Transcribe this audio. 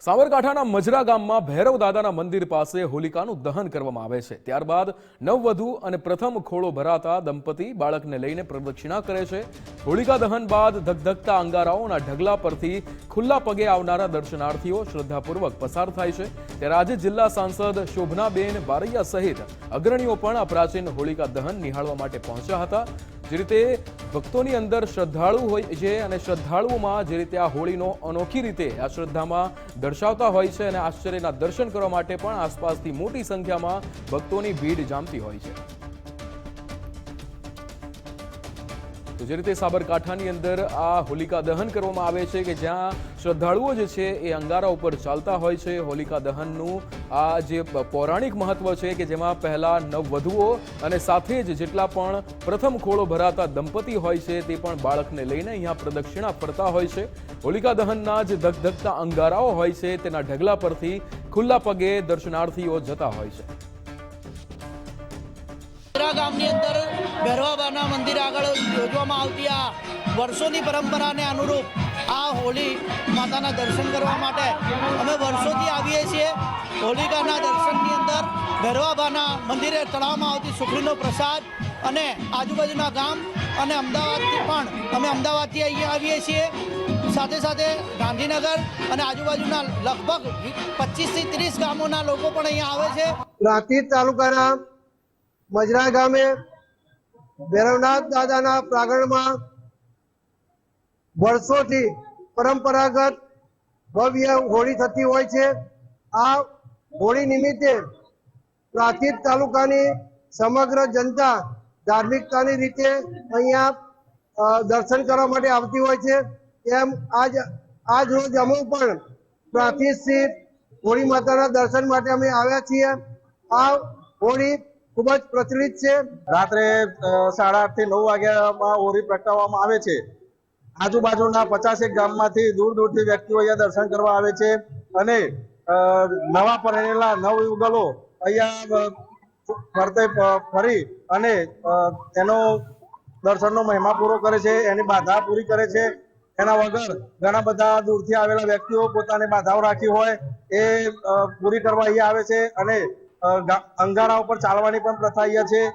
સાબરકાંઠાના મજરા ગામમાં ભૈરવ દાદાના મંદિર પાસે હોલિકાનું દહન કરવામાં આવે છે। ત્યારબાદ નવવધુ અને પ્રથમ ખોળો ભરાતા દંપતી બાળકને લઈને પ્રદક્ષિણા કરે છે। હોલિકા દહન બાદ ધગધગતા અંગારાઓના ઢગલા પરથી ખુલ્લા પગે આવનારા દર્શનાર્થીઓ શ્રદ્ધાપૂર્વક પસાર થાય છે। ત્યારે આજે જિલ્લા સાંસદ શોભનાબેન બારૈયા સહિત અગ્રણીઓ પણ આ પ્રાચીન હોલિકા દહન નિહાળવા માટે પહોંચ્યા હતા। જે રીતે ભક્તોની અંદર શ્રદ્ધાળુ હોય છે અને શ્રદ્ધાળુઓમાં જે રીતે આ હોળીનો અનોખી રીતે આ શ્રદ્ધામાં દર્શાવતા હોય છે અને આશ્ચર્યના દર્શન કરવા માટે પણ આસપાસથી મોટી સંખ્યામાં ભક્તોની ભીડ જામતી હોય છે। તો જે રીતે સાબરકાંઠાની અંદર આ હોલિકા દહન કરવામાં આવે છે કે જ્યાં શ્રદ્ધાળુઓ જે છે એ અંગારા ઉપર ચાલતા હોય છે। હોલિકા દહનનું આ જે પૌરાણિક મહત્વ છે કે જેમાં પહેલા નવવધુઓ અને સાથે જ જેટલા પણ પ્રથમ ખોળો ભરાતા દંપતી હોય છે તે પણ બાળકને લઈને અહીંયા પ્રદક્ષિણા ફરતા હોય છે। હોલિકા દહનના જે ધગધગતા અંગારાઓ હોય છે તેના ઢગલા પરથી ખુલ્લા પગે દર્શનાર્થીઓ જતા હોય છે। ગામની અંદર ભૈરવાબાના મંદિર આગળ યોજવામાં આવતી આ વર્ષોની પરંપરાને અનુરૂપ આ હોળી માતાના દર્શન કરવા માટે અમે વર્ષોથી આવીએ છીએ। હોલિકાના દર્શનની અંદર ભૈરવાબાના મંદિરે તળાવમાં આવતી સુખડીનો પ્રસાદ અને આજુબાજુના ગામ અને અમદાવાદથી પણ અમે અમદાવાદથી અહીંયા આવીએ છીએ। સાથે સાથે ગાંધીનગર અને આજુબાજુના લગભગ 25 થી 30 ગામોના લોકો પણ અહીંયા આવે છે। પ્રાંતિજ તાલુકાના મજરા ગામે ભૈરવનાથ દાદાના પ્રાંગણમાં વર્ષોથી પરંપરાગત ભવ્ય હોળી થતી હોય છે। આ હોળી નિમિત્તે પ્રાંતિજ તાલુકાની સમગ્ર જનતા ધાર્મિકતાની રીતે અહીંયા દર્શન કરવા માટે આવતી હોય છે। એમ આજ રોજ અમે પણ પ્રાંતિજ સ્થિત હોળી માતાના દર્શન માટે અમે આવ્યા છીએ। આ હોળી ખૂબ જ પ્રચલિત છે। રાત્રે 8:30 થી 9 વાગ્યામાં હોળી પ્રગટાવવામાં આવે છે। આજુબાજુના 50 ગામમાંથી દૂર દૂરથી વ્યક્તિઓ અહીંયા દર્શન કરવા આવે છે અને નવા પરણેલા નવયુગલો અહીંયા ફરતે ફરી અને એનો દર્શનનો મહિમા પૂરો કરે છે, એની બાધા પૂરી કરે છે। એના વગર ઘણા બધા દૂરથી આવેલા વ્યક્તિઓ પોતાની બાધાઓ રાખી હોય એ પૂરી કરવા અહીંયા આવે છે અને અંગારા ઉપર ચાલવાની પણ પ્રથા અહીંયા છે।